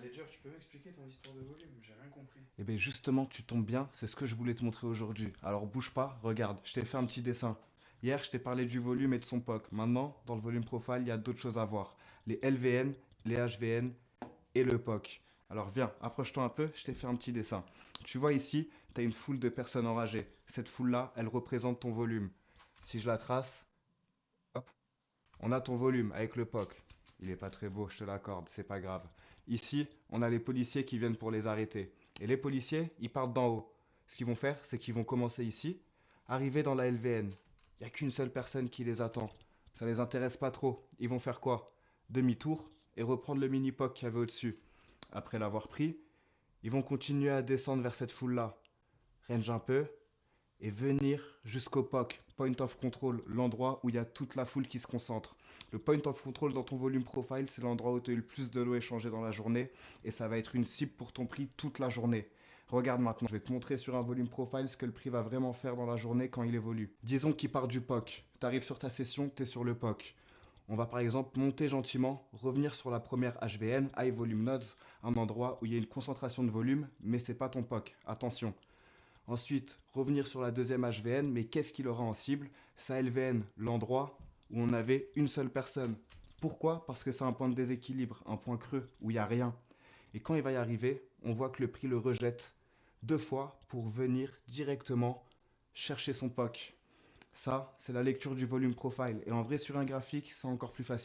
Ledger, tu peux m'expliquer ton histoire de volume? J'ai rien compris. Eh bien justement, tu tombes bien, c'est ce que je voulais te montrer aujourd'hui. Alors bouge pas, regarde, je t'ai fait un petit dessin. Hier, je t'ai parlé du volume et de son POC. Maintenant, dans le volume profile, il y a d'autres choses à voir. Les LVN, les HVN et le POC. Alors viens, approche-toi un peu, je t'ai fait un petit dessin. Tu vois ici, tu as une foule de personnes enragées. Cette foule-là, elle représente ton volume. Si je la trace, hop, on a ton volume avec le POC. Il est pas très beau, je te l'accorde, c'est pas grave. Ici, on a les policiers qui viennent pour les arrêter. Et les policiers, ils partent d'en haut. Ce qu'ils vont faire, c'est qu'ils vont commencer ici, arriver dans la LVN. Il n'y a qu'une seule personne qui les attend. Ça les intéresse pas trop. Ils vont faire quoi? Demi-tour et reprendre le mini POC qu'il y avait au-dessus. Après l'avoir pris, ils vont continuer à descendre vers cette foule-là. Range un peu, et venir jusqu'au POC, Point of Control, l'endroit où il y a toute la foule qui se concentre. Le Point of Control dans ton volume profile, c'est l'endroit où tu as eu le plus de lots échangés dans la journée et ça va être une cible pour ton prix toute la journée. Regarde maintenant, je vais te montrer sur un volume profile ce que le prix va vraiment faire dans la journée quand il évolue. Disons qu'il part du POC. Tu arrives sur ta session, tu es sur le POC. On va par exemple monter gentiment, revenir sur la première HVN, High Volume Nodes, un endroit où il y a une concentration de volume, mais c'est pas ton POC. Attention. Ensuite, revenir sur la deuxième HVN, mais qu'est-ce qu'il aura en cible? Sa LVN, l'endroit où on avait une seule personne. Pourquoi? Parce que c'est un point de déséquilibre, un point creux, où il n'y a rien. Et quand il va y arriver, on voit que le prix le rejette deux fois pour venir directement chercher son POC. Ça, c'est la lecture du volume profile. Et en vrai, sur un graphique, c'est encore plus facile.